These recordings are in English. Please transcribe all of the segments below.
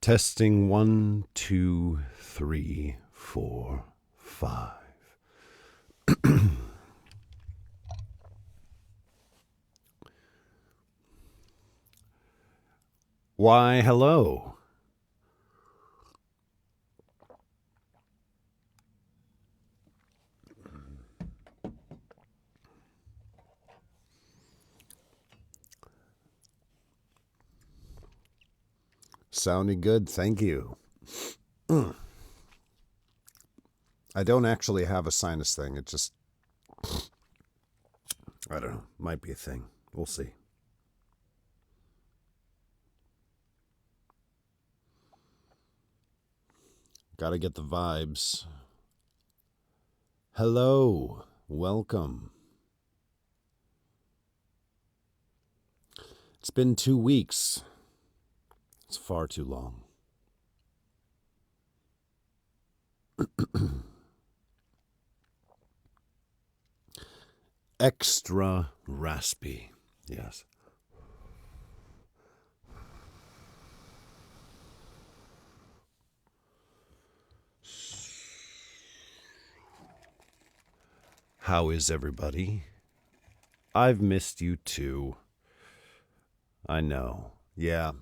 Testing 1, 2, 3, 4, 5. Why, hello. Sounding good, thank you. I don't actually have a sinus thing. It just, I don't know, might be a thing. We'll see. Gotta get the vibes. Hello, welcome. It's been 2 weeks. It's far too long. Extra raspy, yes. How is everybody? I've missed you too. I know. Yeah.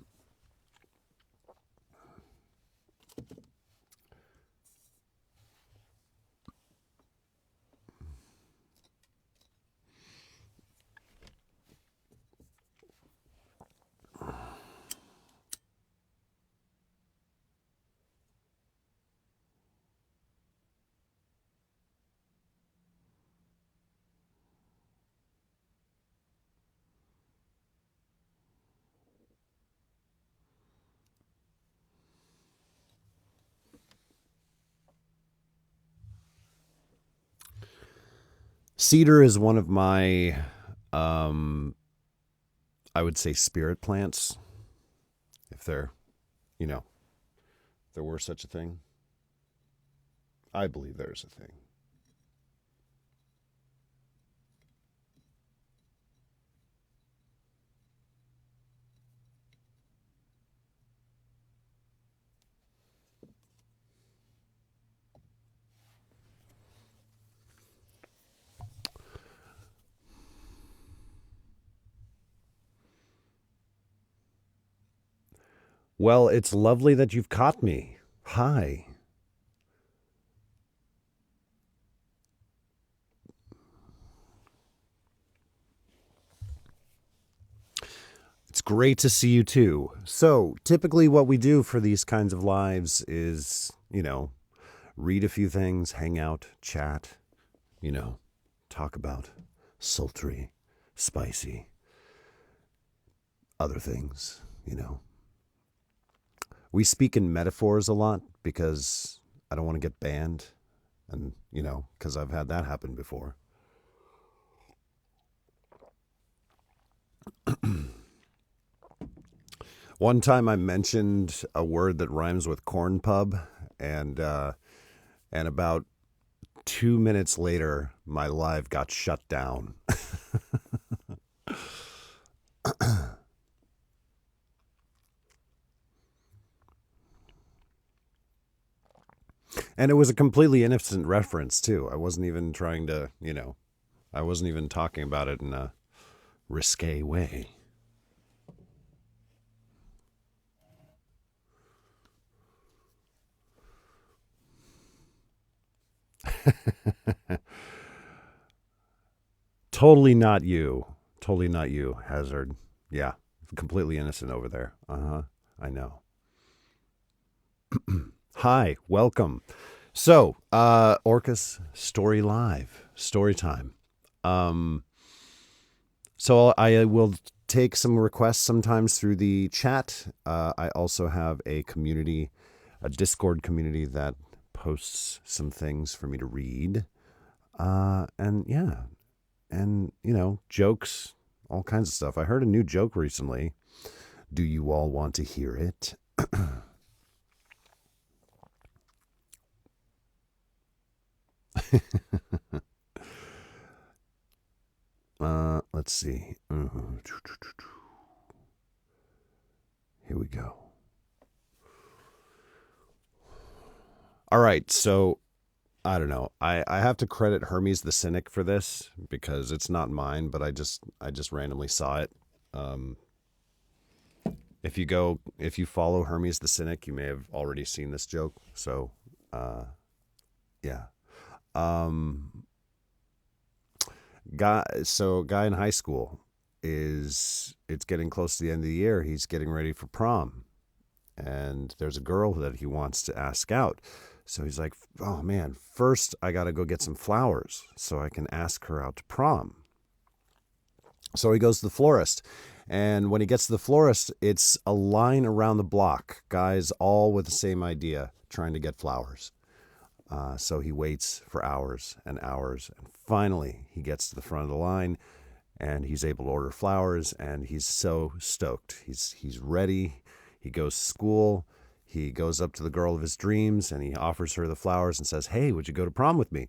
Cedar is one of my, I would say spirit plants. If there were such a thing. I believe there's a thing. Well, it's lovely that you've caught me. Hi. It's great to see you too. So, typically what we do for these kinds of lives is, read a few things, hang out, chat, talk about sultry, spicy, other things, We speak in metaphors a lot because I don't want to get banned and, because I've had that happen before. One time I mentioned a word that rhymes with corn pub, and about 2 minutes later, my live got shut down. And it was a completely innocent reference, too. I wasn't even trying to, I wasn't even talking about it in a risque way. Totally not you. Totally not you, Hazard. Yeah, completely innocent over there. Uh-huh. I know. Hi, welcome. So, Orcus Story Live, story time. So I will take some requests sometimes through the chat. I also have a Discord community that posts some things for me to read. And yeah, and jokes, all kinds of stuff. I heard a new joke recently. Do you all want to hear it? Let's see. Here we go. All right, so I don't know. I have to credit Hermes the Cynic for this because it's not mine, but I just randomly saw it. Um, if you follow Hermes the Cynic, you may have already seen this joke. So, uh, yeah. Um, guy in high school it's getting close to the end of the year. He's getting ready for prom, and there's a girl that he wants to ask out. So he's like, oh man, first I got to go get some flowers so I can ask her out to prom. So he goes to the florist. And when he gets to the florist, it's a line around the block, guys all with the same idea, trying to get flowers. So he waits for hours and hours. And finally, he gets to the front of the line and he's able to order flowers. And he's so stoked. He's ready. He goes to school. He goes up to the girl of his dreams and he offers her the flowers and says, hey, would you go to prom with me?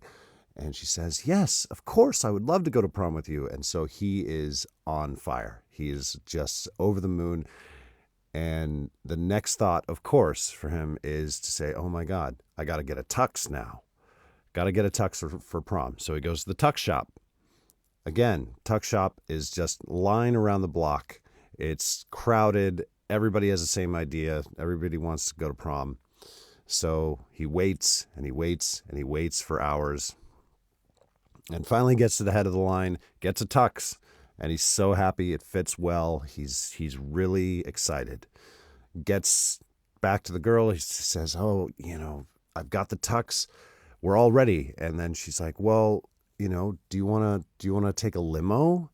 And she says, yes, of course, I would love to go to prom with you. And so he is on fire. He is just over the moon. And the next thought, of course, for him is to say, oh my God, I got to get a tux now. Got to get a tux for prom. So he goes to the tux shop. Again, tux shop is just line around the block. It's crowded. Everybody has the same idea. Everybody wants to go to prom. So he waits and he waits and he waits for hours. And finally gets to the head of the line, gets a tux, and he's so happy it fits well. He's really excited. Gets back to the girl. He says, oh, I've got the tux. We're all ready. And then she's like, well, do you want to take a limo?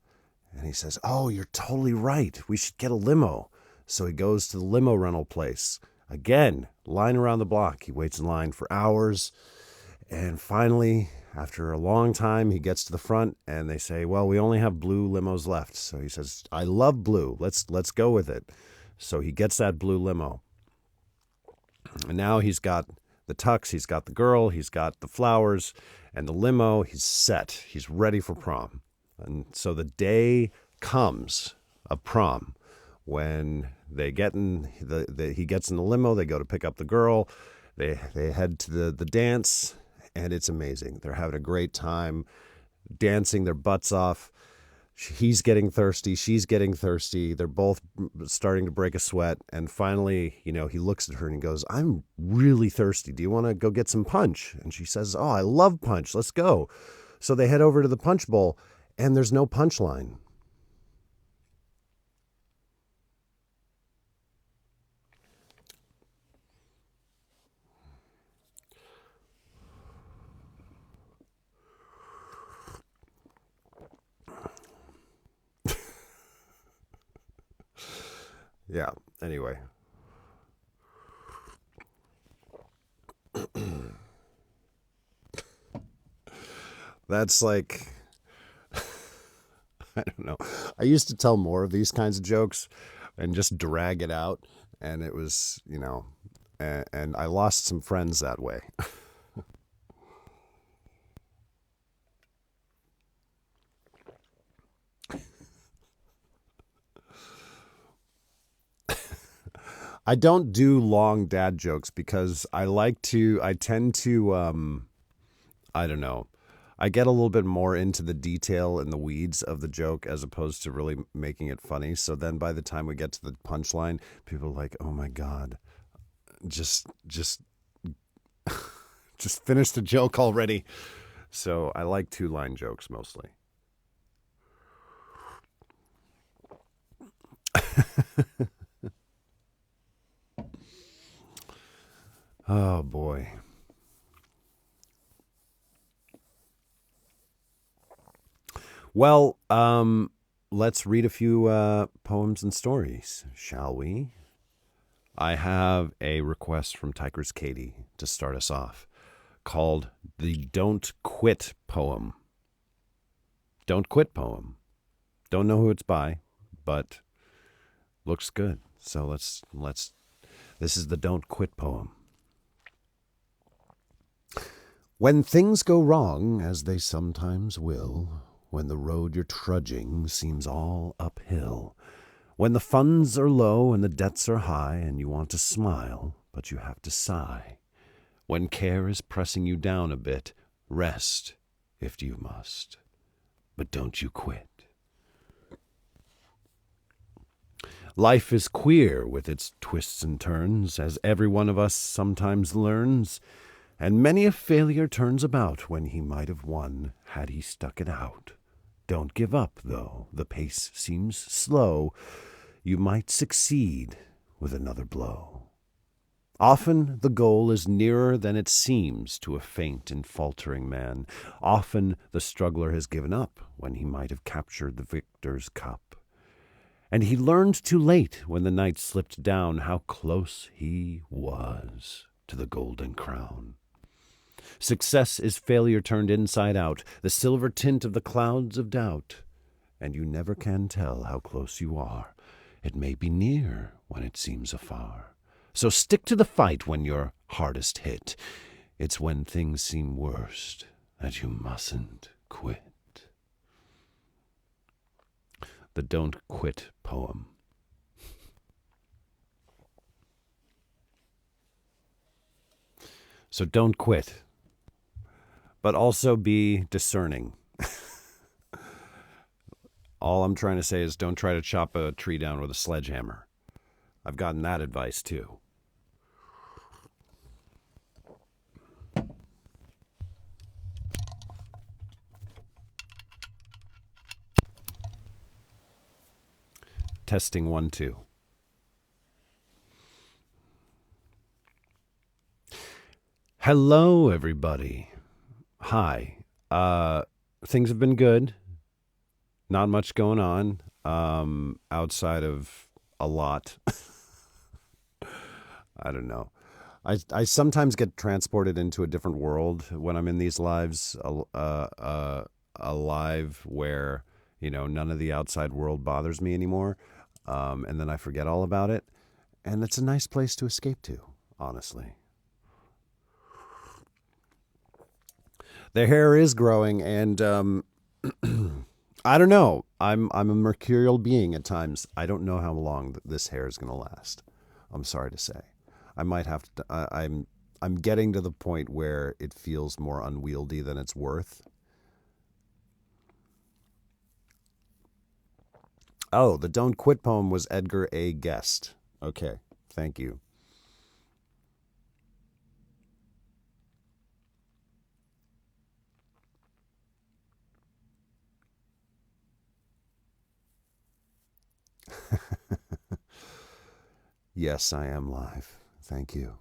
And he says, oh, you're totally right. We should get a limo. So he goes to the limo rental place. Again, line around the block. He waits in line for hours. And finally, after a long time, he gets to the front and they say, well, we only have blue limos left. So he says, I love blue. Let's go with it. So he gets that blue limo. And now he's got the tux, he's got the girl, he's got the flowers and the limo. He's set. He's ready for prom. And so the day comes of prom when they get in he gets in the limo, they go to pick up the girl, they head to the dance. And it's amazing. They're having a great time dancing their butts off. He's getting thirsty. She's getting thirsty. They're both starting to break a sweat. And finally, he looks at her and he goes, I'm really thirsty. Do you want to go get some punch? And she says, oh, I love punch. Let's go. So they head over to the punch bowl and there's no punch line. Yeah, anyway. That's like, I don't know. I used to tell more of these kinds of jokes and just drag it out. And it was, and I lost some friends that way. I don't do long dad jokes because I tend to, I don't know. I get a little bit more into the detail and the weeds of the joke as opposed to really making it funny. So then by the time we get to the punchline, people are like, oh my God, just just finish the joke already. So I like 2-line jokes mostly. Oh boy. Well, let's read a few poems and stories, shall we? I have a request from Tigers Katie to start us off called the Don't Quit poem. Don't Quit poem. Don't know who it's by, but looks good. So let's this is the Don't Quit poem. When things go wrong, as they sometimes will, when the road you're trudging seems all uphill, when the funds are low and the debts are high and you want to smile, but you have to sigh, When care is pressing you down a bit, rest if you must. But don't you quit. Life is queer with its twists and turns, as every one of us sometimes learns, and many a failure turns about when he might have won had he stuck it out. Don't give up, though the pace seems slow. You might succeed with another blow. Often the goal is nearer than it seems to a faint and faltering man. Often the struggler has given up when he might have captured the victor's cup. And he learned too late when the night slipped down how close he was to the golden crown. Success is failure turned inside out, the silver tint of the clouds of doubt. And you never can tell how close you are. It may be near when it seems afar. So stick to the fight when you're hardest hit. It's when things seem worst that you mustn't quit. The Don't Quit poem. So don't quit, but also be discerning. All I'm trying to say is don't try to chop a tree down with a sledgehammer. I've gotten that advice too. Testing 1, 2. Hello, everybody. Hi. Things have been good. Not much going on outside of a lot. I don't know. I sometimes get transported into a different world when I'm in these lives, a live where, none of the outside world bothers me anymore. And then I forget all about it. And it's a nice place to escape to, honestly. The hair is growing, and I don't know. I'm a mercurial being at times. I don't know how long this hair is going to last. I'm sorry to say. I might have to. I'm getting to the point where it feels more unwieldy than it's worth. Oh, the Don't Quit poem was Edgar A. Guest. Okay, thank you. Yes, I am live. Thank you.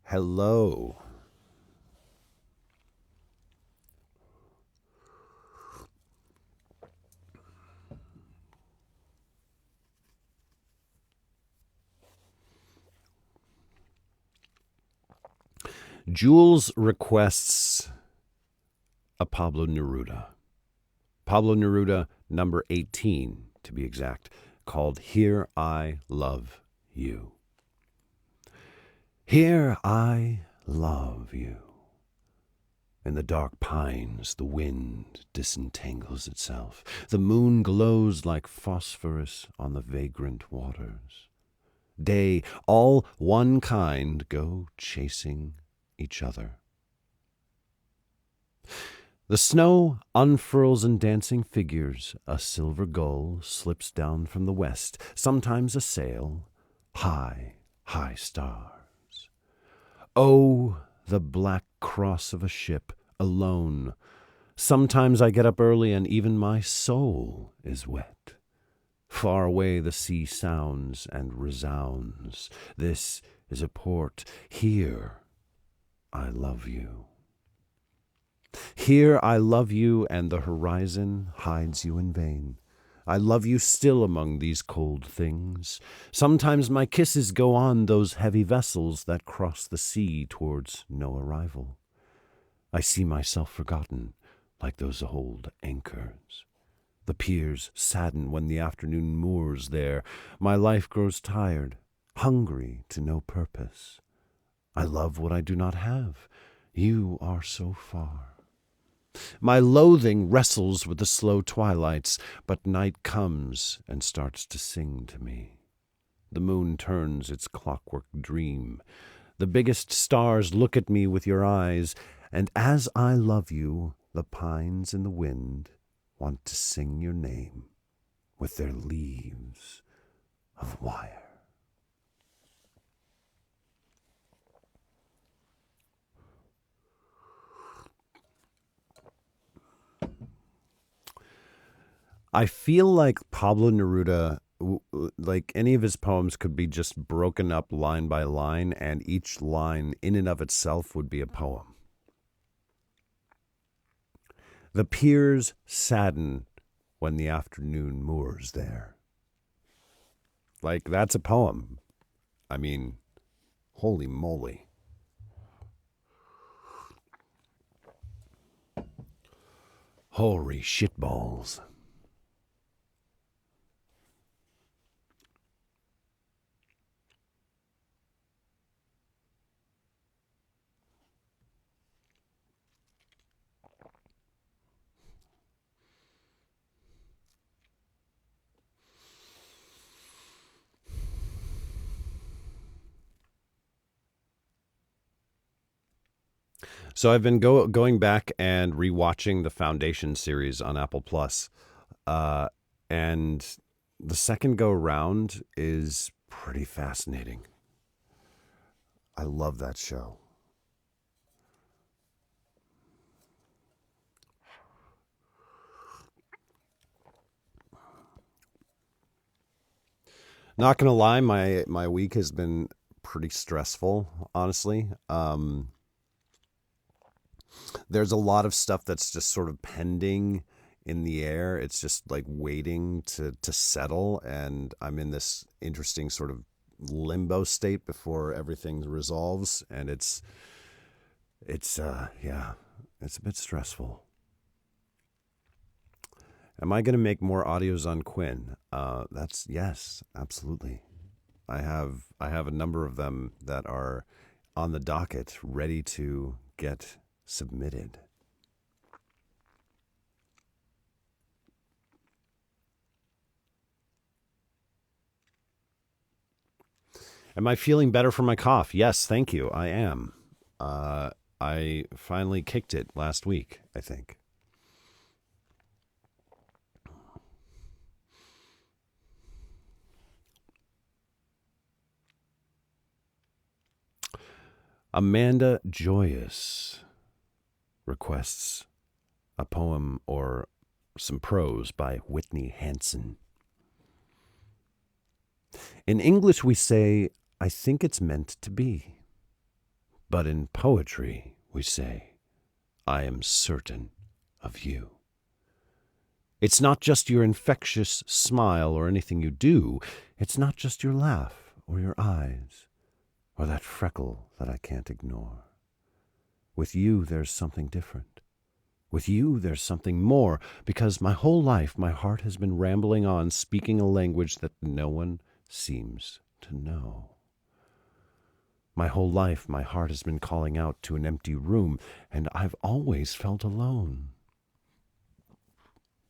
Hello. Jules requests a Pablo Neruda. Pablo Neruda, number 18, to be exact, called Here I Love You. Here I love you. In the dark pines, the wind disentangles itself. The moon glows like phosphorus on the vagrant waters. Day, all one kind, go chasing each other. The snow unfurls in dancing figures. A silver gull slips down from the west, sometimes a sail, high, high stars. Oh, the black cross of a ship, alone. Sometimes I get up early and even my soul is wet. Far away the sea sounds and resounds. This is a port. Here I love you. Here I love you, and the horizon hides you in vain. I love you still among these cold things. Sometimes my kisses go on those heavy vessels that cross the sea towards no arrival. I see myself forgotten, like those old anchors. The piers sadden when the afternoon moors there. My life grows tired, hungry to no purpose. I love what I do not have. You are so far. My loathing wrestles with the slow twilights, but night comes and starts to sing to me. The moon turns its clockwork dream. The biggest stars look at me with your eyes, and as I love you, the pines in the wind want to sing your name with their leaves of wire. I feel like Pablo Neruda, like any of his poems could be just broken up line by line, and each line in and of itself would be a poem. The piers sadden when the afternoon moors there. Like, that's a poem. I mean, holy moly. Holy shitballs. So I've been going back and rewatching the Foundation series on Apple Plus, and the second go round is pretty fascinating. I love that show. Not gonna lie, my week has been pretty stressful, honestly. There's a lot of stuff that's just sort of pending in the air. It's just like waiting to settle, and I'm in this interesting sort of limbo state before everything resolves, and it's yeah, it's a bit stressful. Am I going to make more audios on Quinn? That's yes, absolutely. I have a number of them that are on the docket, ready to get submitted. Am I feeling better from my cough? Yes, thank you. I am. I finally kicked it last week, I think. Amanda Joyous requests a poem or some prose by Whitney Hansen. In English, we say, I think it's meant to be. But in poetry, we say, I am certain of you. It's not just your infectious smile or anything you do. It's not just your laugh or your eyes or that freckle that I can't ignore. With you, there's something different. With you, there's something more, because my whole life, my heart has been rambling on, speaking a language that no one seems to know. My whole life, my heart has been calling out to an empty room, and I've always felt alone.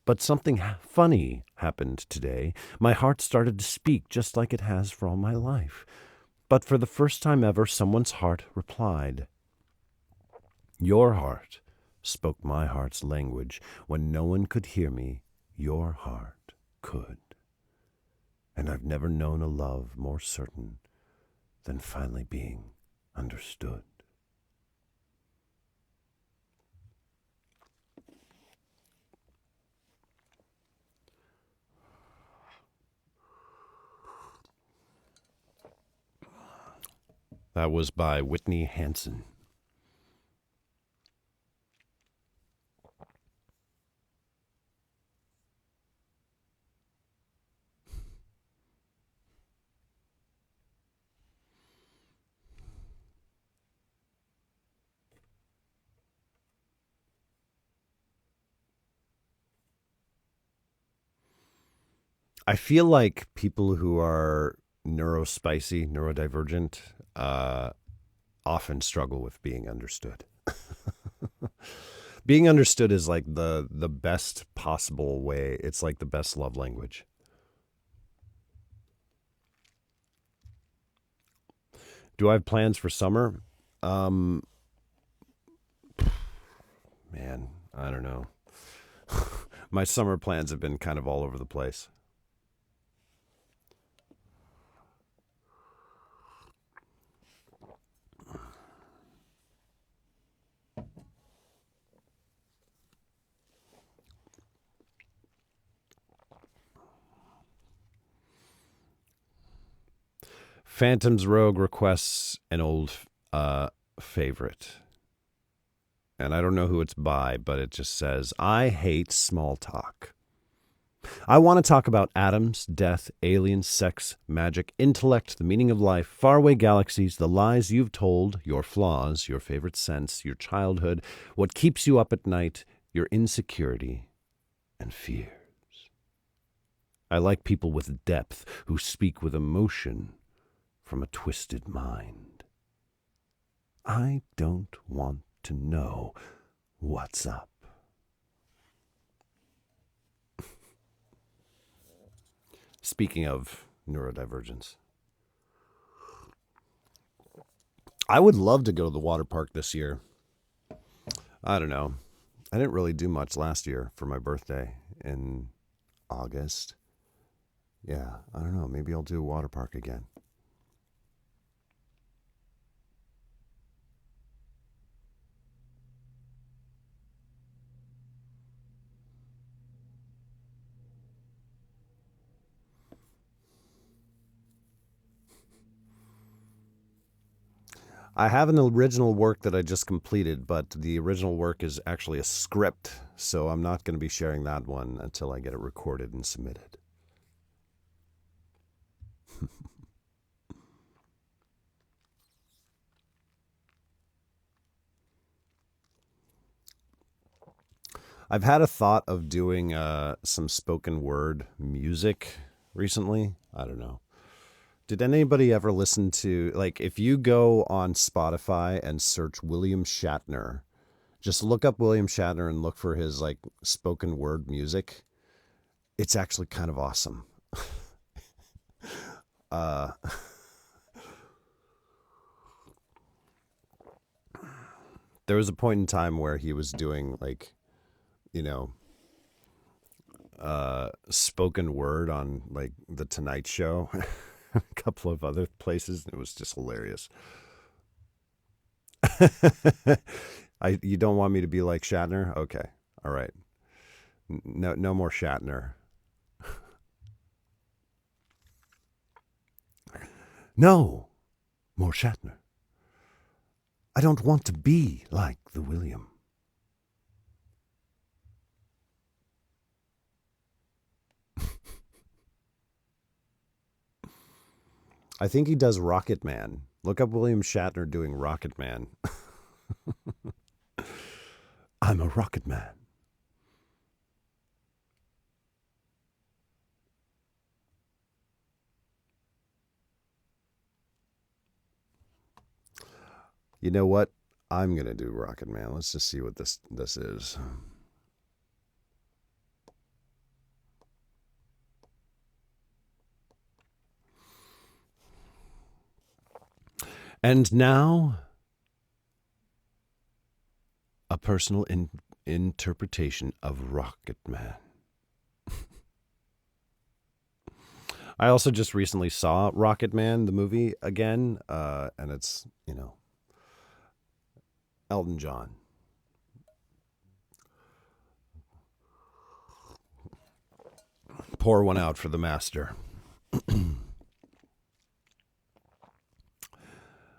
But something funny happened today. My heart started to speak just like it has for all my life. But for the first time ever, someone's heart replied. Your heart spoke my heart's language. When no one could hear me, your heart could. And I've never known a love more certain than finally being understood. That was by Whitney Hansen. I feel like people who are neurodivergent, often struggle with being understood. Being understood is like the best possible way. It's like the best love language. Do I have plans for summer? Um, Man, I don't know. My summer plans have been kind of all over the place. Phantom's Rogue requests an old favorite. And I don't know who it's by, but it just says, I hate small talk. I want to talk about atoms, death, aliens, sex, magic, intellect, the meaning of life, faraway galaxies, the lies you've told, your flaws, your favorite scents, your childhood, what keeps you up at night, your insecurity and fears. I like people with depth who speak with emotion from a twisted mind. I don't want to know what's up. Speaking of neurodivergence, I would love to go to the water park this year. I don't know. I didn't really do much last year for my birthday in August. Yeah, I don't know. Maybe I'll do a water park again. I have an original work that I just completed, but the original work is actually a script, so I'm not going to be sharing that one until I get it recorded and submitted. I've had a thought of doing some spoken word music recently. I don't know. Did anybody ever listen to, like, if you go on Spotify and search William Shatner, just look up William Shatner and look for his, like, spoken word music. It's actually kind of awesome. uh, there was a point in time where he was doing, like, you know, spoken word on, like, The Tonight Show. A couple of other places. It was just hilarious. You don't want me to be like Shatner? Okay. All right. No more Shatner. No more Shatner. I don't want to be like the William. I think he does Rocket Man. Look up William Shatner doing Rocket Man. I'm a Rocket Man. You know what? I'm going to do Rocket Man. Let's just see what this is. And now, a personal interpretation of Rocket Man. I also just recently saw Rocket Man, the movie, again, and it's, Elton John. Pour one out for the master.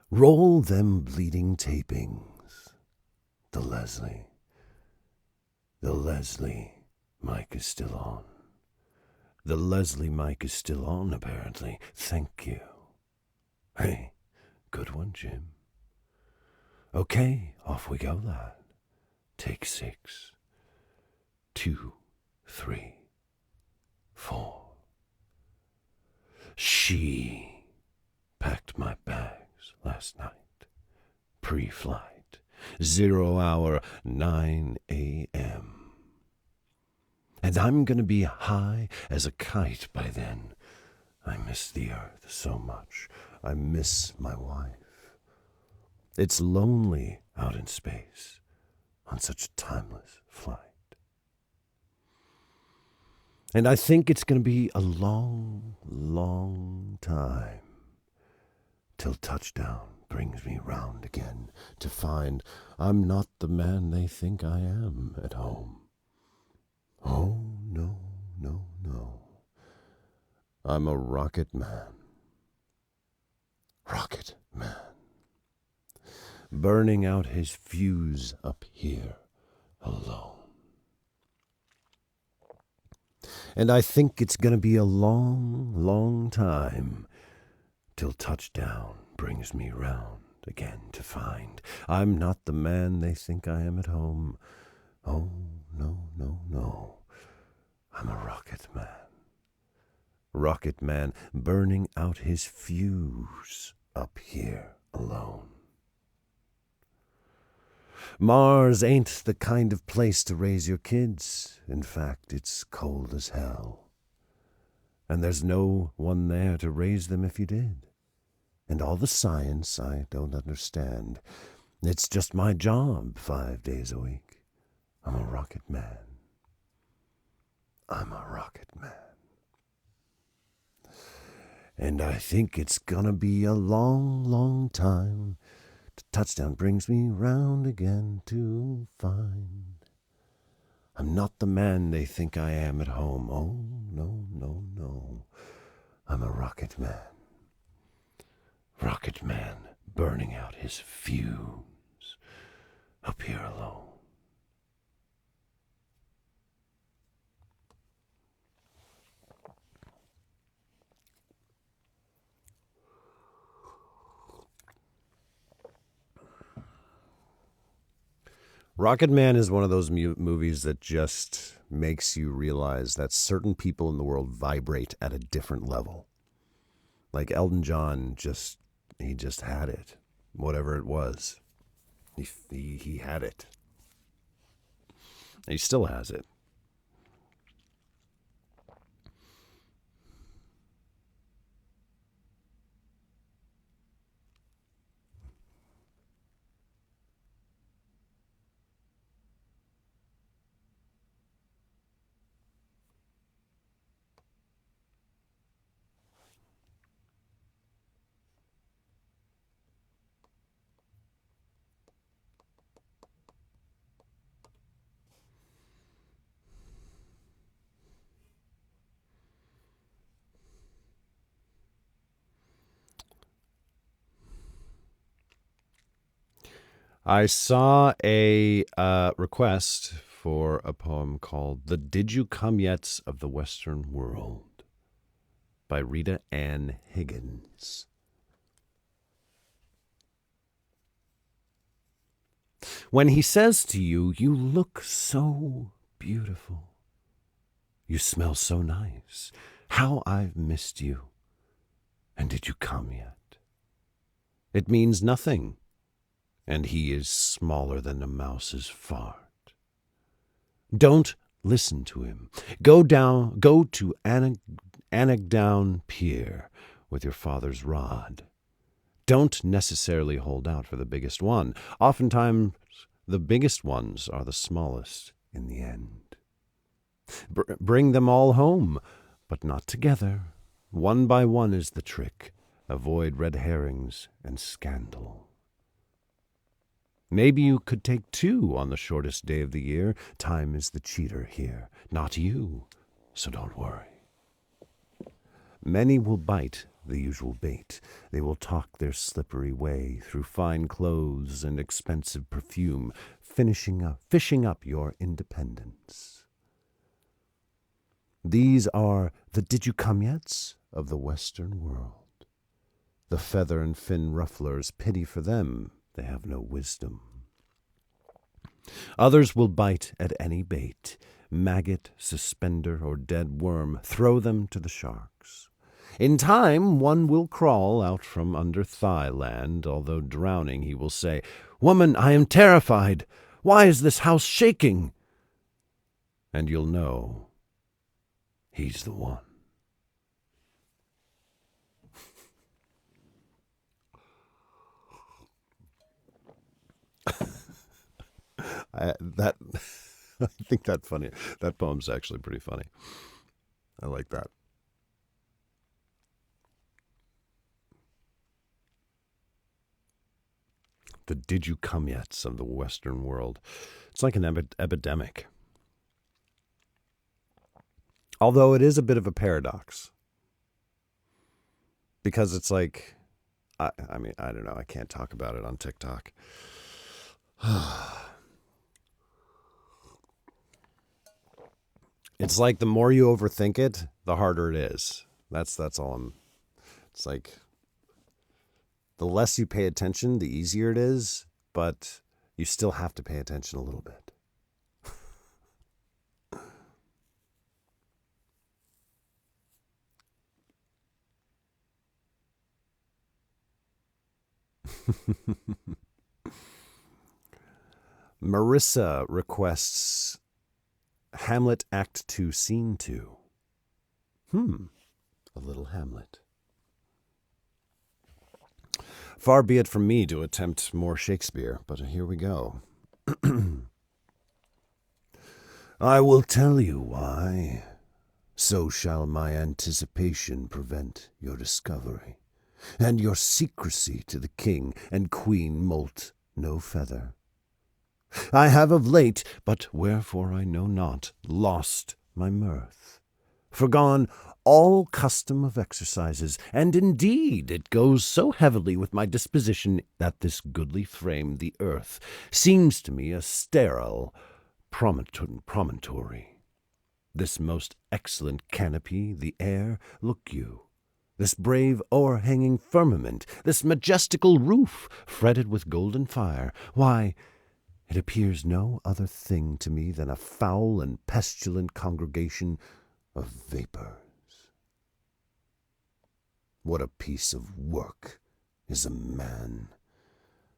Roll them bleeding tapings. The Leslie mic is still on. The Leslie mic is still on, apparently. Thank you. Hey, good one, Jim. Okay, off we go, lad. Take 6. 2, 3, 4. She packed my bags last night. Pre-flight. 0 hour, 9 a.m. And I'm going to be high as a kite by then. I miss the earth so much. I miss my wife. It's lonely out in space on such a timeless flight. And I think it's going to be a long, long time till touchdown brings me round again to find I'm not the man they think I am at home. Oh, no, no, no. I'm a rocket man. Rocket man. Burning out his fuse up here alone. And I think it's going to be a long, long time till touchdown brings me round again to find I'm not the man they think I am at home. Oh, no, no, no. I'm a rocket man. Rocket man burning out his fuse up here alone. Mars ain't the kind of place to raise your kids. In fact, it's cold as hell. And there's no one there to raise them if you did. And all the science I don't understand. It's just my job 5 days a week. I'm a rocket man. I'm a rocket man. And I think it's gonna be a long, long time. The touchdown brings me round again to find I'm not the man they think I am at home. Oh, no, no, no. I'm a rocket man. Rocket man burning out his fuse up here alone. Rocket Man is one of those movies that just makes you realize that certain people in the world vibrate at a different level. Like Elton John, he just had it. Whatever it was. He had it. He still has it. I saw a request for a poem called The Did You Come Yets of the Western World by Rita Ann Higgins. When he says to you, you look so beautiful. You smell so nice. How I've missed you. And did you come yet? It means nothing. And he is smaller than a mouse's fart. Don't listen to him. Go to Anagdown Pier with your father's rod. Don't necessarily hold out for the biggest one. Oftentimes, the biggest ones are the smallest in the end. Bring them all home, but not together. One by one is the trick. Avoid red herrings and scandal. Maybe you could take 2 on the shortest day of the year. Time is the cheater here, not you, so don't worry. Many will bite the usual bait. They will talk their slippery way through fine clothes and expensive perfume, fishing up your independence. These are the did-you-come-yets of the Western world. The feather and fin rufflers, pity for them, they have no wisdom. Others will bite at any bait, maggot, suspender, or dead worm, throw them to the sharks. In time, one will crawl out from under thigh land, although drowning he will say, "Woman, I am terrified. Why is this house shaking?" And you'll know he's the one. That I think that funny. That poem's actually pretty funny. I like that. The "Did you come yet's" of the Western world. It's like an epidemic. Although it is a bit of a paradox because it's like, I mean, I don't know. I can't talk about it on TikTok. It's like the more you overthink it, the harder it is. That's all I'm. It's like the less you pay attention, the easier it is, but you still have to pay attention a little bit. Marissa requests Hamlet Act 2, Scene 2. A little Hamlet. Far be it from me to attempt more Shakespeare, but here we go. I will tell you why. So shall my anticipation prevent your discovery, and your secrecy to the king and queen moult no feather. I have of late, but wherefore I know not, lost my mirth, forgone all custom of exercises, and indeed it goes so heavily with my disposition that this goodly frame, the earth, seems to me a sterile promontory. This most excellent canopy, the air, look you, this brave o'erhanging firmament, this majestical roof, fretted with golden fire, why, it appears no other thing to me than a foul and pestilent congregation of vapors. What a piece of work is a man!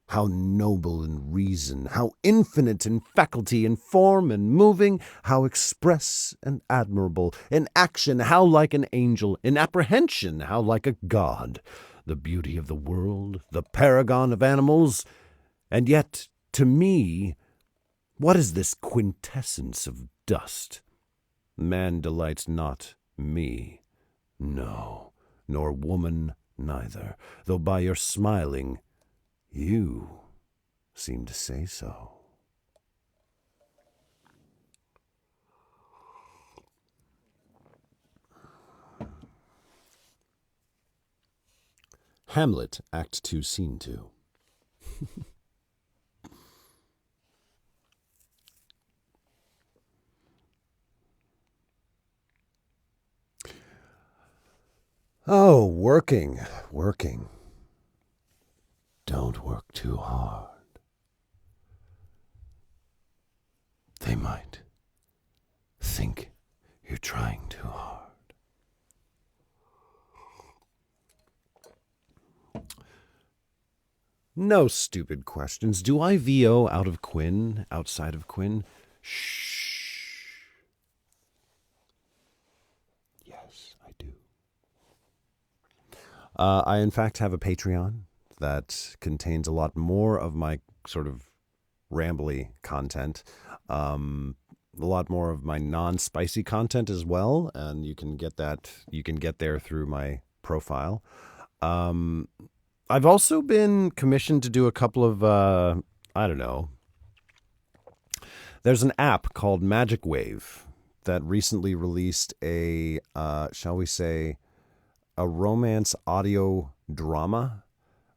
How noble in reason, how infinite in faculty, in form and moving, how express and admirable, in action how like an angel, in apprehension how like a god, the beauty of the world, the paragon of animals, and yet, to me, what is this quintessence of dust? Man delights not me, no, nor woman neither, though by your smiling you seem to say so. Hamlet, Act 2, Scene 2. Oh, working. Don't work too hard. They might think you're trying too hard. No stupid questions. Do I VO out of Quinn, outside of Quinn? Shh. Yes, I do. I, in fact, have a Patreon that contains a lot more of my sort of rambly content. A lot more of my non-spicy content as well, and you can get there through my profile. I've also been commissioned to do a couple of I don't know. There's an app called Magic Wave that recently released a shall we say a romance audio drama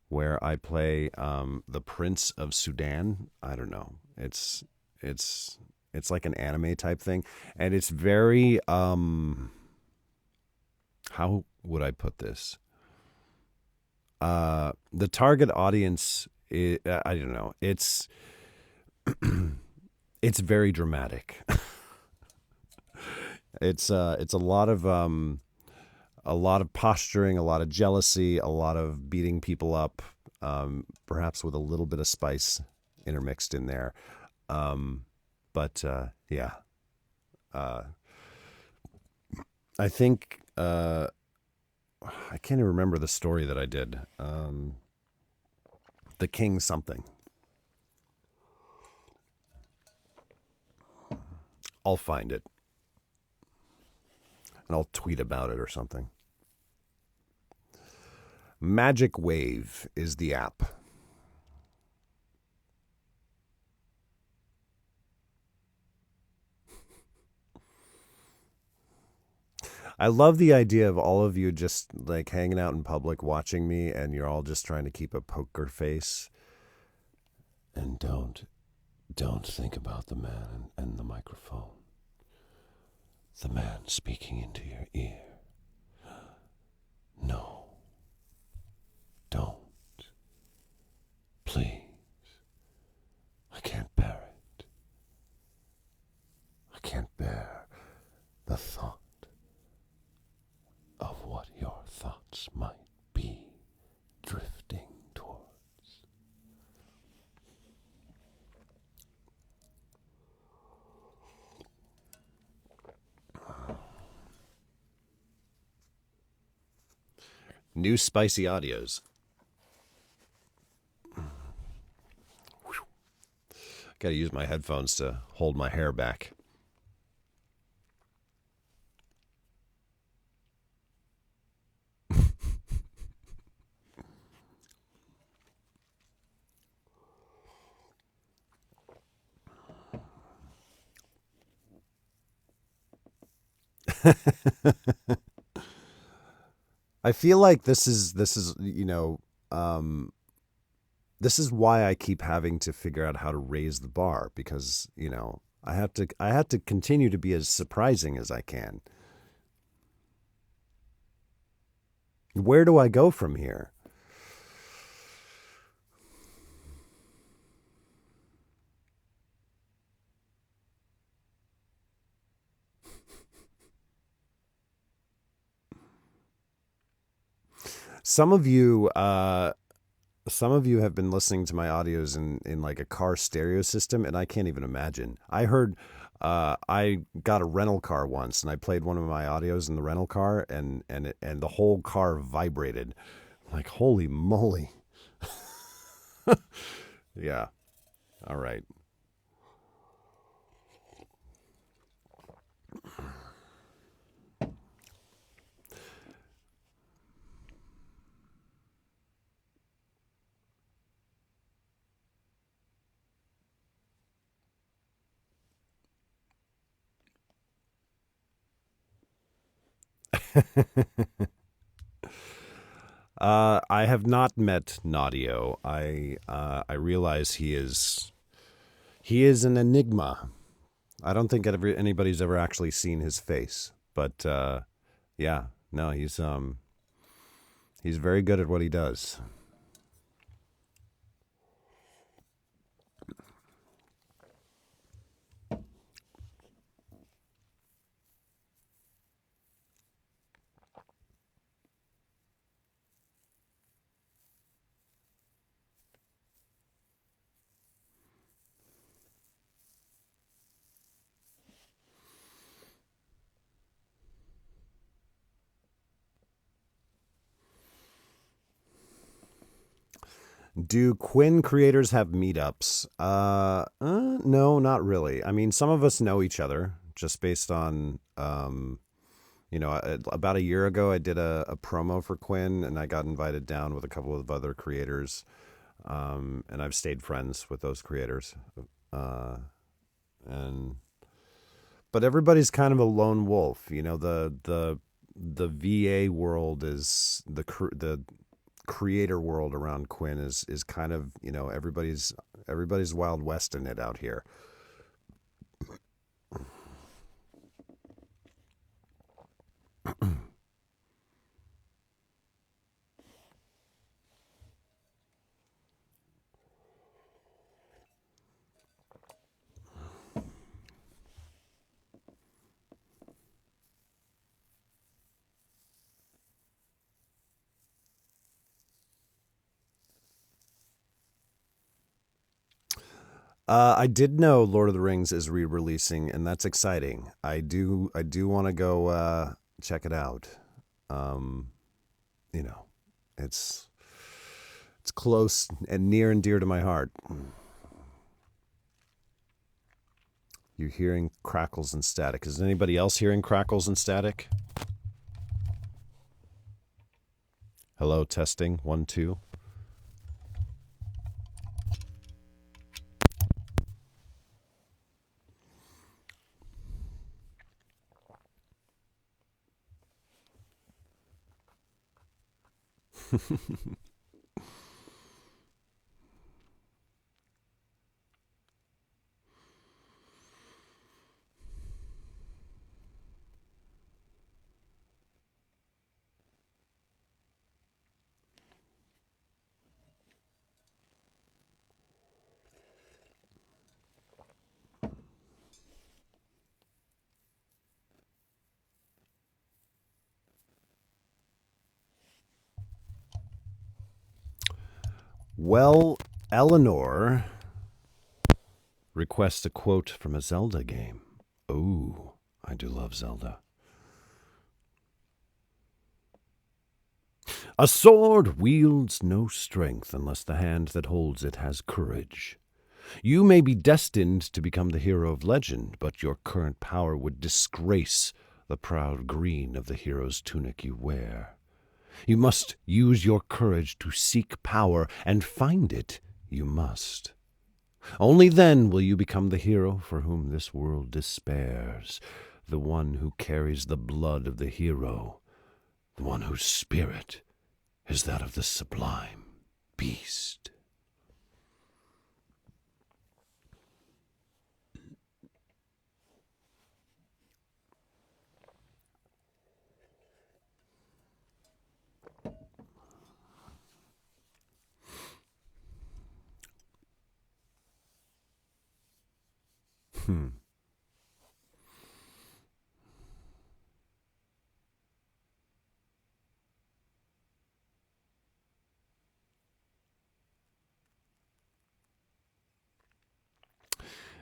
where I play the Prince of Sudan. I don't know. It's like an anime type thing, and it's very how would I put this? The target audience is, I don't know. It's it's very dramatic. It's a lot of posturing, a lot of jealousy, a lot of beating people up, perhaps with a little bit of spice intermixed in there. But yeah, I think I can't even remember the story that I did. The King something. I'll find it and I'll tweet about it or something. Magic Wave is the app. I love the idea of all of you just like hanging out in public watching me, and you're all just trying to keep a poker face. And don't think about the man and the microphone. The man speaking into your ear. No. Don't. Please. I can't bear it. I can't bear the thought of what your thoughts might be drifting towards. New spicy audios. Gotta use my headphones to hold my hair back. I feel like this is this is why I keep having to figure out how to raise the bar, because I have to continue to be as surprising as I can. Where do I go from here? Some of you have been listening to my audios in like a car stereo system, and I can't even imagine. I heard I got a rental car once, and I played one of my audios in the rental car, and the whole car vibrated. Like, holy moly. Yeah. All right. I have not met Naudio. I realize he is an enigma. I don't think anybody's ever actually seen his face, but yeah, no, he's very good at what he does. Do Quinn creators have meetups? No, not really. I mean, some of us know each other just based on, about a year ago, I did a promo for Quinn, and I got invited down with a couple of other creators, and I've stayed friends with those creators, uh, and but everybody's kind of a lone wolf. The VA world is the creator world around Quinn is kind of everybody's Wild West in it out here. I did know Lord of the Rings is re-releasing, and that's exciting. I do want to go check it out. Um, you know, it's it's close and near and dear to my heart. You're hearing crackles and static. Is anybody else hearing crackles and static? Hello, testing. 1, 2. Well, Eleanor requests a quote from a Zelda game. Ooh, I do love Zelda. A sword wields no strength unless the hand that holds it has courage. You may be destined to become the hero of legend, but your current power would disgrace the proud green of the hero's tunic you wear. You must use your courage to seek power, and find it you must. Only then will you become the hero for whom this world despairs, the one who carries the blood of the hero, the one whose spirit is that of the sublime beast.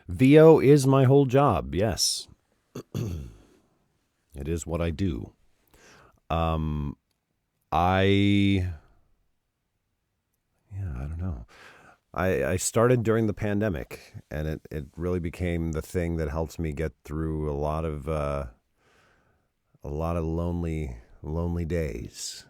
VO is my whole job, yes. It is what I do. I don't know. I started during the pandemic, and it really became the thing that helped me get through a lot of lonely days.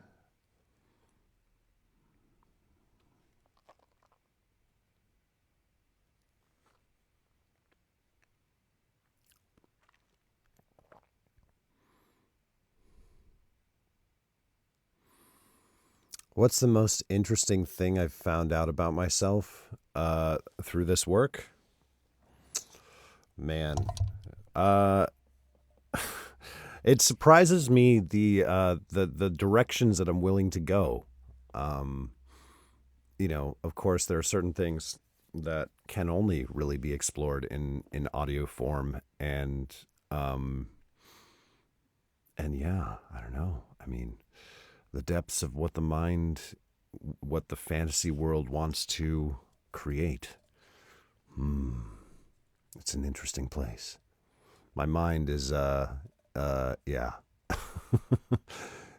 What's the most interesting thing I've found out about myself through this work? Man, it surprises me the directions that I'm willing to go. Of course, there are certain things that can only really be explored in audio form, and yeah, I don't know. I mean, the depths of what the fantasy world wants to create. It's an interesting place. My mind is, yeah.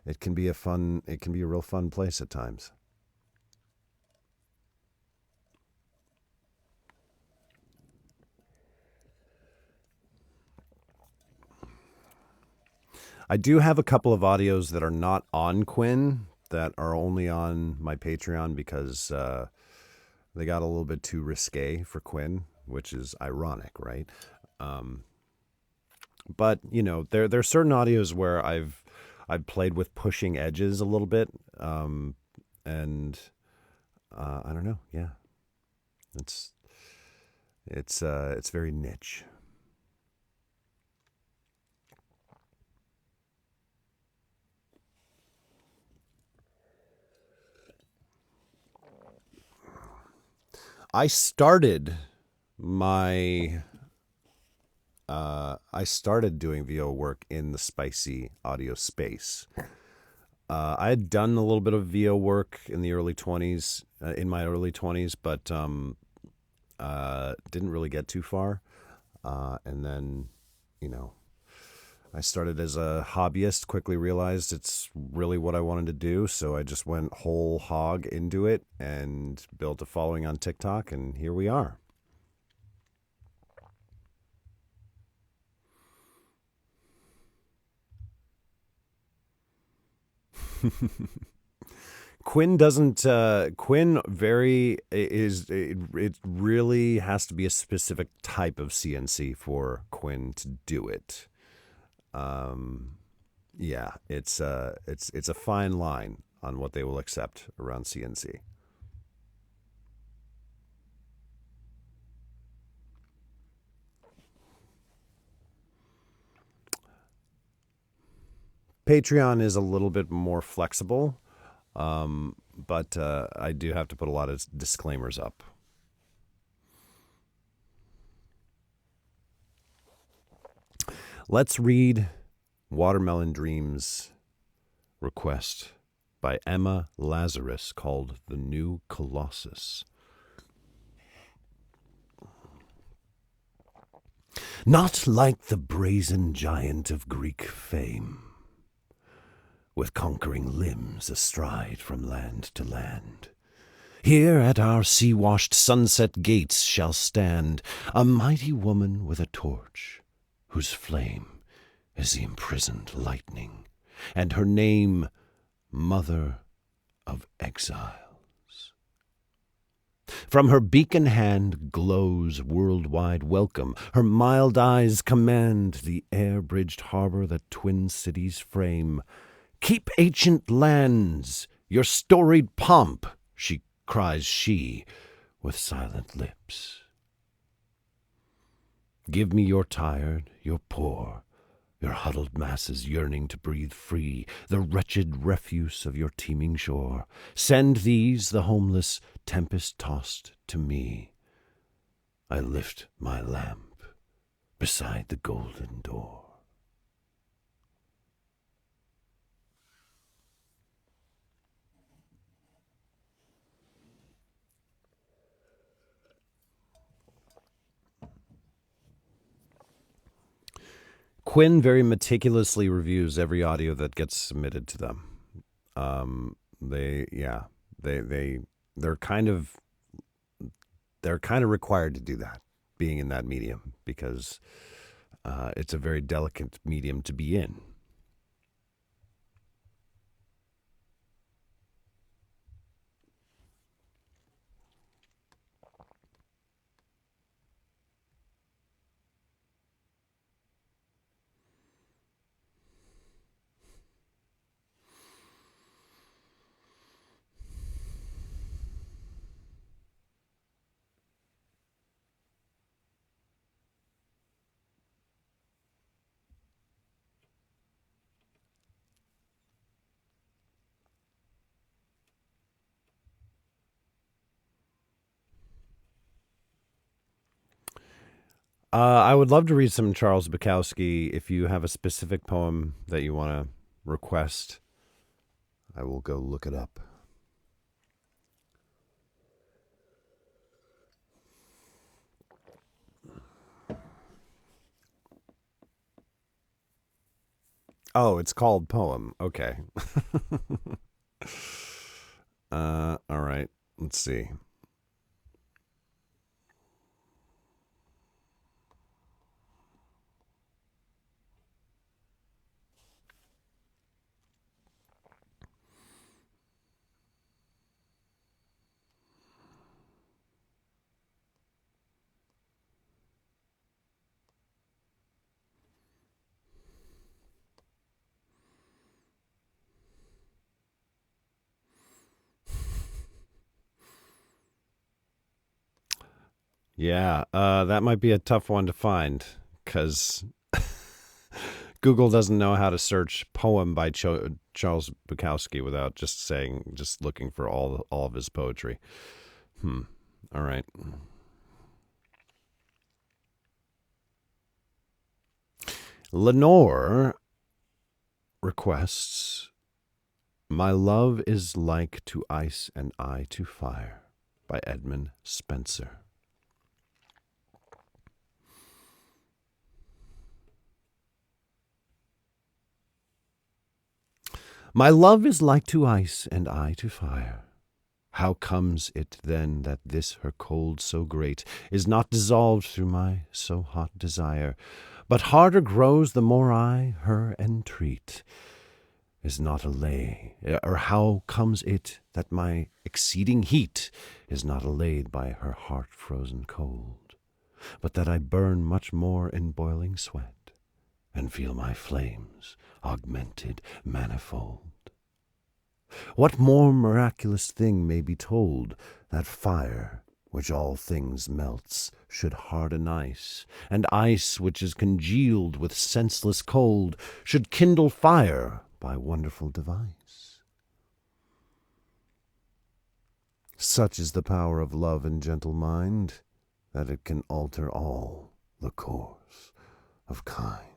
It can be a real fun place at times. I do have a couple of audios that are not on Quinn, that are only on my Patreon because they got a little bit too risque for Quinn, which is ironic, right? But there are certain audios where I've played with pushing edges a little bit, and I don't know. Yeah, it's very niche. I started doing VO work in the spicy audio space. I had done a little bit of VO work in the early 20s, in my early 20s, but didn't really get too far. And then, I started as a hobbyist, quickly realized it's really what I wanted to do, so I just went whole hog into it and built a following on TikTok, and here we are. Quinn doesn't. Quinn very is. It really has to be a specific type of CNC for Quinn to do it. Yeah, it's a fine line on what they will accept around CNC. Patreon is a little bit more flexible, but I do have to put a lot of disclaimers up. Let's read Watermelon Dreams request by Emma Lazarus called The New Colossus. Not like the brazen giant of Greek fame, with conquering limbs astride from land to land. Here at our sea-washed sunset gates shall stand a mighty woman with a torch, whose flame is the imprisoned lightning, and her name, Mother of Exiles. From her beacon hand glows worldwide welcome. Her mild eyes command the air-bridged harbor that twin cities frame. Keep ancient lands, your storied pomp, cries she, with silent lips. Give me your tired, your poor, your huddled masses yearning to breathe free, the wretched refuse of your teeming shore. Send these, the homeless, tempest-tossed, to me. I lift my lamp beside the golden door. Quinn very meticulously reviews every audio that gets submitted to them. They're kind of required to do that, being in that medium, because it's a very delicate medium to be in. I would love to read some Charles Bukowski. If you have a specific poem that you want to request, I will go look it up. Oh, it's called Poem. Okay. All right. Let's see. Yeah, that might be a tough one to find, because Google doesn't know how to search poem by Charles Bukowski without just looking for all of his poetry. All right. Lenore requests, My Love is Like to Ice and I to Fire by Edmund Spenser. My love is like to ice and I to fire. How comes it then that this her cold so great is not dissolved through my so hot desire, but harder grows the more I her entreat? is not allayed? Or how comes it that my exceeding heat is not allayed by her heart frozen cold, but that I burn much more in boiling sweat, and feel my flames augmented manifold? What more miraculous thing may be told, that fire, which all things melts, should harden ice, and ice, which is congealed with senseless cold, should kindle fire by wonderful device? Such is the power of love and gentle mind, that it can alter all the course of kind.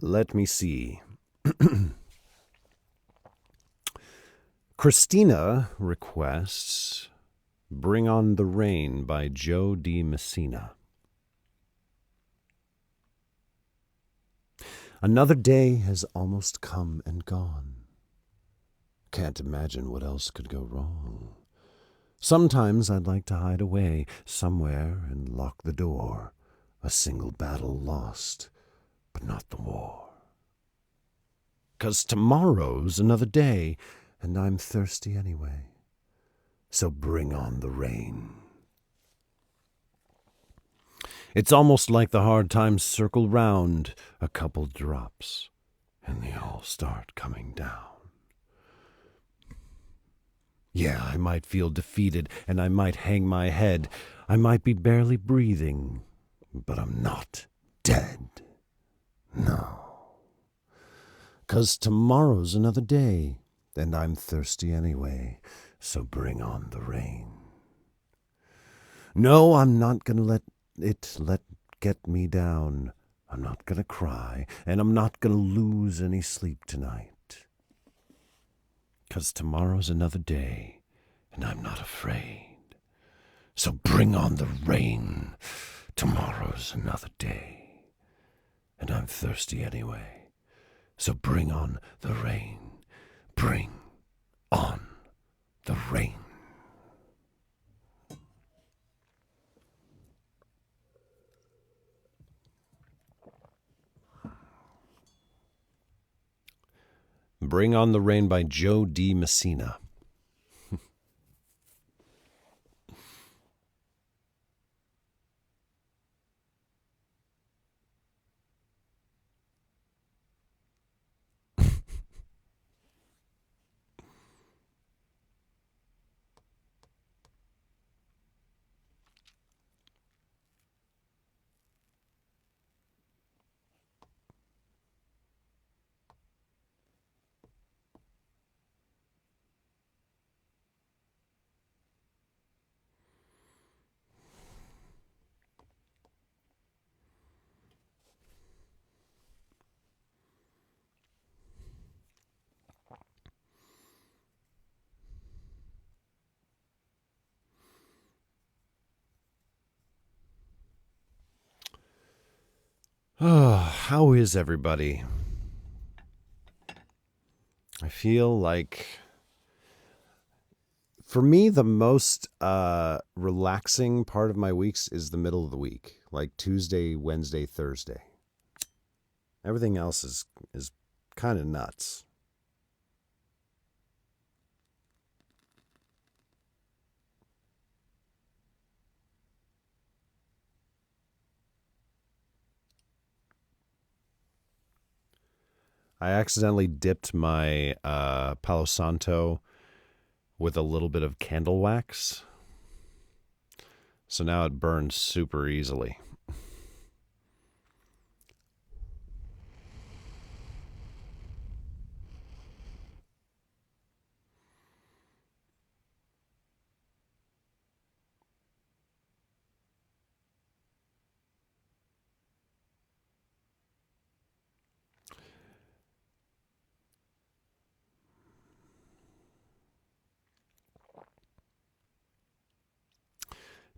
Let me see. Christina requests Bring on the Rain by Joe D. Messina. Another day has almost come and gone. Can't imagine what else could go wrong. Sometimes I'd like to hide away somewhere and lock the door. A single battle lost, but not the war. 'Cause tomorrow's another day, and I'm thirsty anyway. So bring on the rain. It's almost like the hard times circle round, a couple drops, and they all start coming down. Yeah, I might feel defeated, and I might hang my head. I might be barely breathing, but I'm not dead. No. 'Cause tomorrow's another day, and I'm thirsty anyway, so bring on the rain. No, I'm not gonna let get me down. I'm not gonna cry, and I'm not gonna lose any sleep tonight. 'Cause tomorrow's another day, and I'm not afraid. So bring on the rain. Tomorrow's another day, and I'm thirsty anyway. So bring on the rain. Bring on the rain. Bring on the Rain by Joe D. Messina. Oh, how is everybody? I feel like, for me, the most relaxing part of my weeks is the middle of the week, like Tuesday, Wednesday, Thursday. Everything else is kind of nuts. I accidentally dipped my Palo Santo with a little bit of candle wax. So now it burns super easily.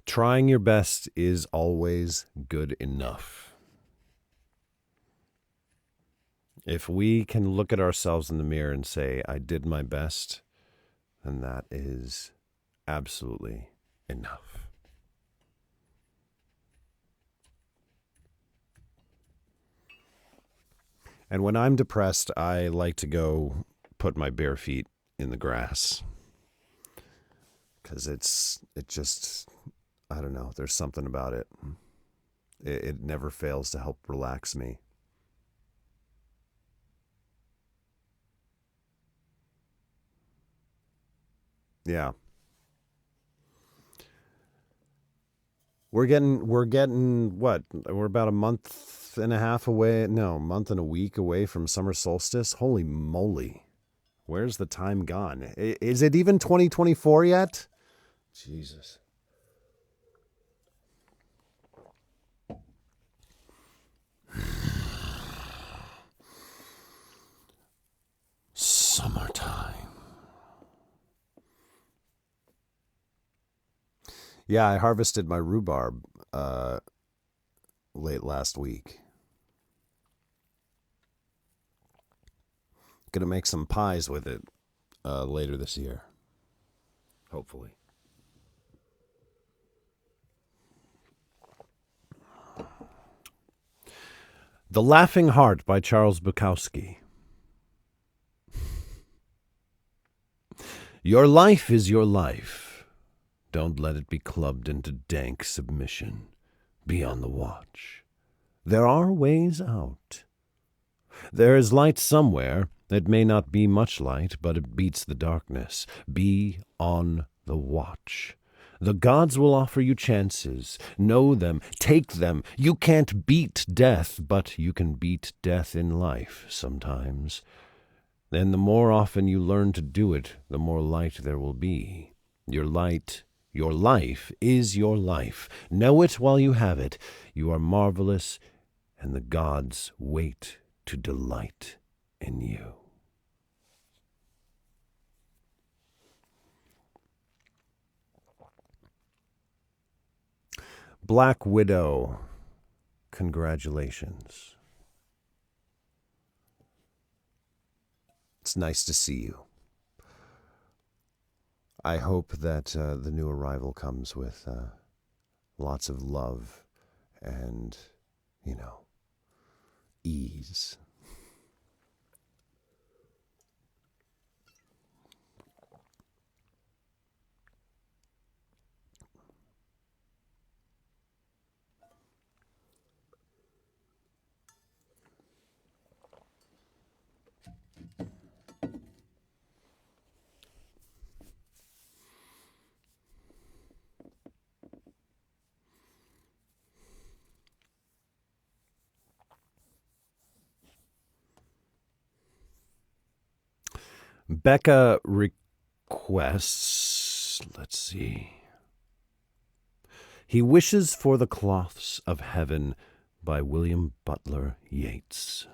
Trying your best is always good enough. If we can look at ourselves in the mirror and say, I did my best, then that is absolutely enough. And when I'm depressed, I like to go put my bare feet in the grass. Because it just, I don't know, there's something about it. It never fails to help relax me. Yeah. We're getting what? We're about a month and a half away. No, month and a week away from summer solstice. Holy moly. Where's the time gone? Is it even 2024 yet? Jesus. Summertime. Yeah, I harvested my rhubarb late last week. Gonna make some pies with it later this year. Hopefully. The Laughing Heart by Charles Bukowski. Your life is your life. Don't let it be clubbed into dank submission. Be on the watch. There are ways out. There is light somewhere. It may not be much light, but it beats the darkness. Be on the watch. The gods will offer you chances. Know them. Take them. You can't beat death, but you can beat death in life sometimes. And the more often you learn to do it, the more light there will be. Your life is your life. Know it while you have it. You are marvelous, and the gods wait to delight in you. Black Widow, congratulations. It's nice to see you. I hope that the new arrival comes with lots of love and, ease. Becca requests, let's see. He Wishes for the Cloths of Heaven by William Butler Yeats.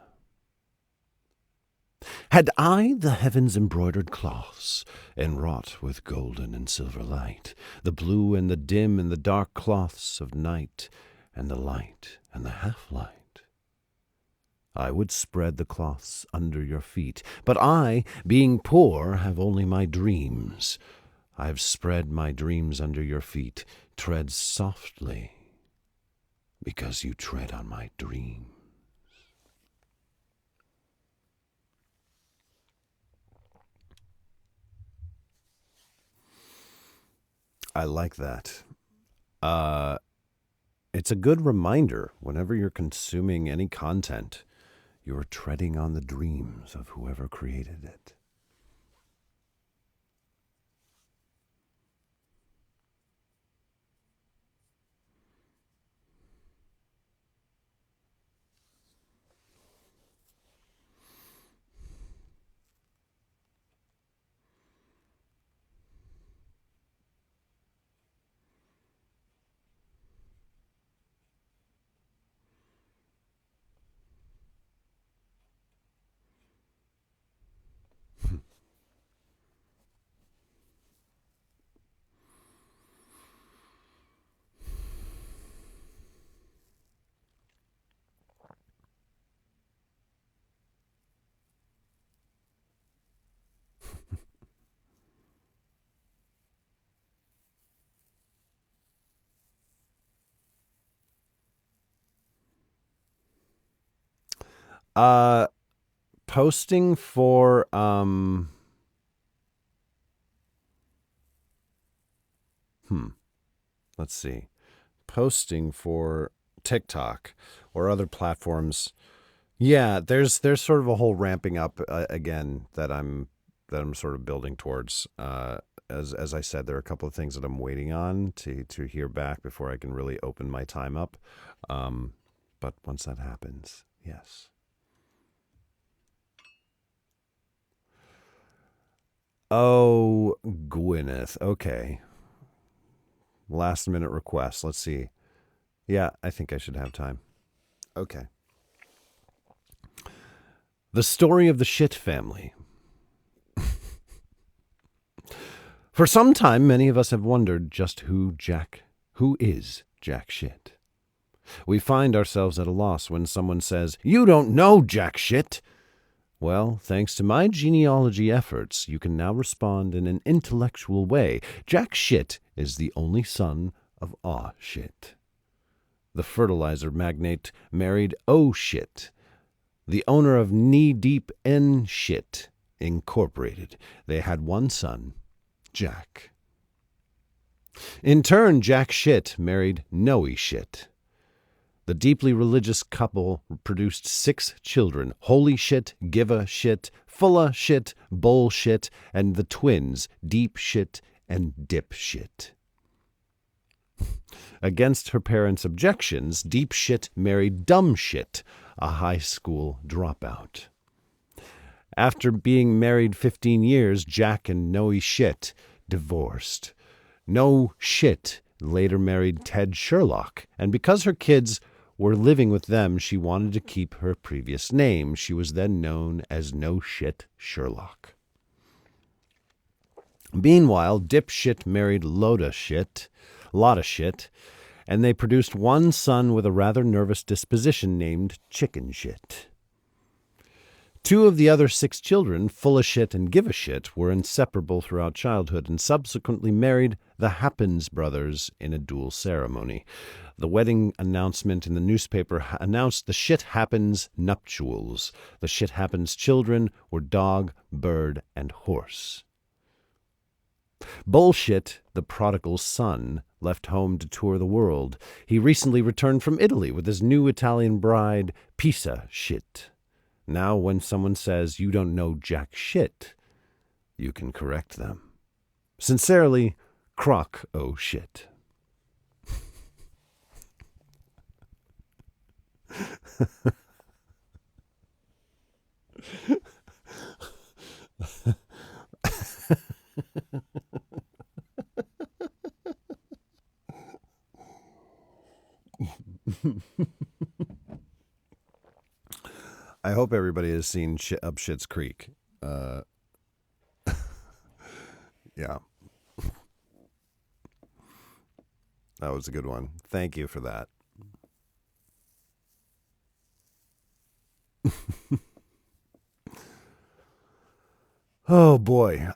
Had I the heavens embroidered cloths, enwrought with golden and silver light, the blue and the dim and the dark cloths of night, and the light and the half-light, I would spread the cloths under your feet. But I, being poor, have only my dreams. I have spread my dreams under your feet. Tread softly, because you tread on my dreams. I like that. It's a good reminder whenever you're consuming any content, you're treading on the dreams of whoever created it. Posting for let's see. Posting for TikTok or other platforms. Yeah, there's sort of a whole ramping up again that I'm sort of building towards. As I said, there are a couple of things that I'm waiting on to hear back before I can really open my time up. But once that happens, yes. Oh, Gwyneth. Okay. Last minute request. Let's see. Yeah, I think I should have time. Okay. The story of the Shit family. For some time, many of us have wondered just who is Jack Shit. We find ourselves at a loss when someone says, "You don't know Jack Shit." Well, thanks to my genealogy efforts, you can now respond in an intellectual way. Jack Shit is the only son of Aw Shit. The fertilizer magnate married Oh Shit, the owner of Knee Deep N Shit Incorporated. They had one son, Jack. In turn, Jack Shit married Noe Shit. The deeply religious couple produced 6 children: Holy Shit, Giva Shit, Fulla Shit, Bullshit, and the twins, Deep Shit and Dip Shit. Against her parents' objections, Deep Shit married Dumb Shit, a high school dropout. After being married 15 years, Jack and Noe Shit divorced. No Shit later married Ted Sherlock, and because her kids were living with them, she wanted to keep her previous name. She was then known as No Shit Sherlock. Meanwhile, Dipshit married Lotta Shit, and they produced one son with a rather nervous disposition named Chicken Shit. 2 of the other 6 children, Fulla Shit and Give a Shit, were inseparable throughout childhood and subsequently married the Happens brothers in a dual ceremony. The wedding announcement in the newspaper announced the Shit Happens nuptials. The Shit Happens children were dog, bird, and horse. Bullshit, the prodigal son, left home to tour the world. He recently returned from Italy with his new Italian bride, Pisa Shit. Now when someone says you don't know Jack Shit, you can correct them. Sincerely, Croc O Shit. I hope everybody has seen Up Schitt's Creek. Yeah. That was a good one. Thank you for that. Oh boy.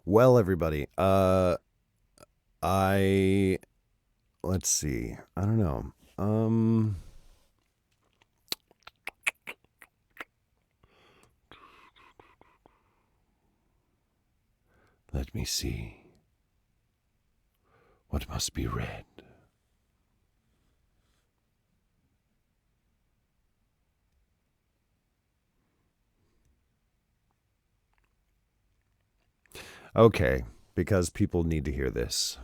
Well, everybody, let's see. I don't know. Let me see. What must be read? Okay, because people need to hear this.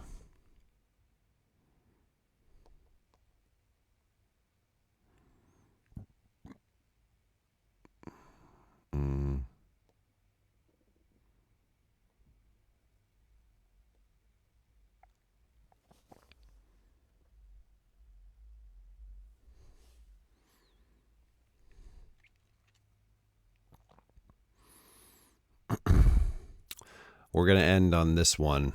We're going to end on this one.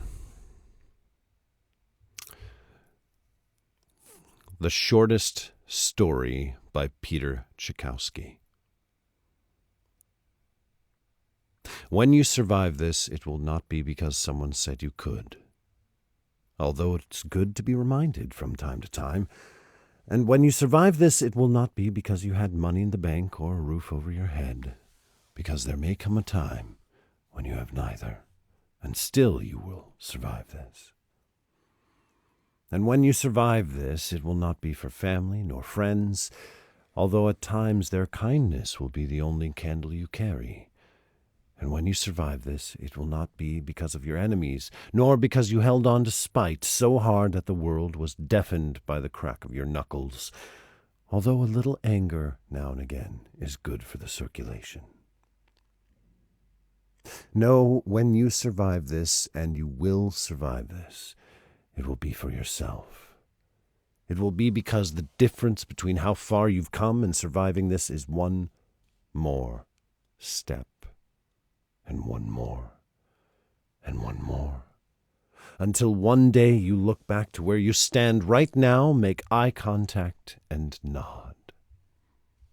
The Shortest Story by Peter Tchaikovsky. When you survive this, it will not be because someone said you could, although it's good to be reminded from time to time. And when you survive this, it will not be because you had money in the bank or a roof over your head, because there may come a time when you have neither, and still you will survive this. And when you survive this, it will not be for family nor friends, although at times their kindness will be the only candle you carry. And when you survive this, it will not be because of your enemies, nor because you held on to spite so hard that the world was deafened by the crack of your knuckles, although a little anger now and again is good for the circulation. No, when you survive this, and you will survive this, it will be for yourself. It will be because the difference between how far you've come and surviving this is one more step. And one more, and one more, until one day you look back to where you stand right now, make eye contact, and nod,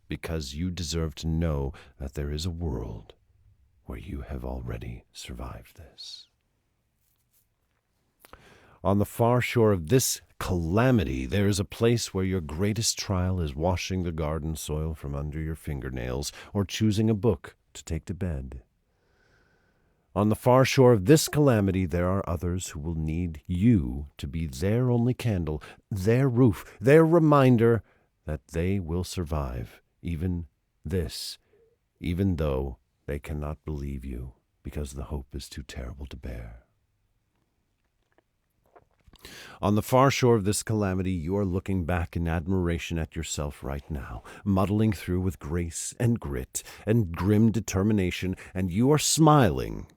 because you deserve to know that there is a world where you have already survived this. On the far shore of this calamity, there is a place where your greatest trial is washing the garden soil from under your fingernails, or choosing a book to take to bed. On the far shore of this calamity, there are others who will need you to be their only candle, their roof, their reminder that they will survive even this, even though they cannot believe you because the hope is too terrible to bear. On the far shore of this calamity, you are looking back in admiration at yourself right now, muddling through with grace and grit and grim determination, and you are smiling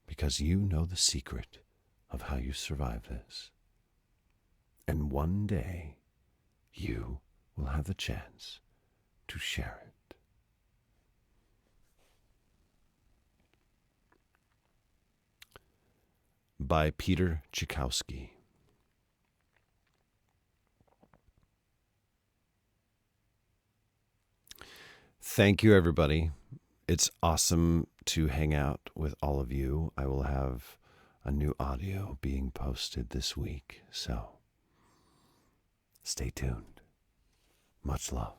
because you know the secret of how you survive this. And one day, you will have the chance to share it. By Peter Tchaikovsky. Thank you, everybody. It's awesome to hang out with all of you. I will have a new audio being posted this week, so stay tuned. Much love.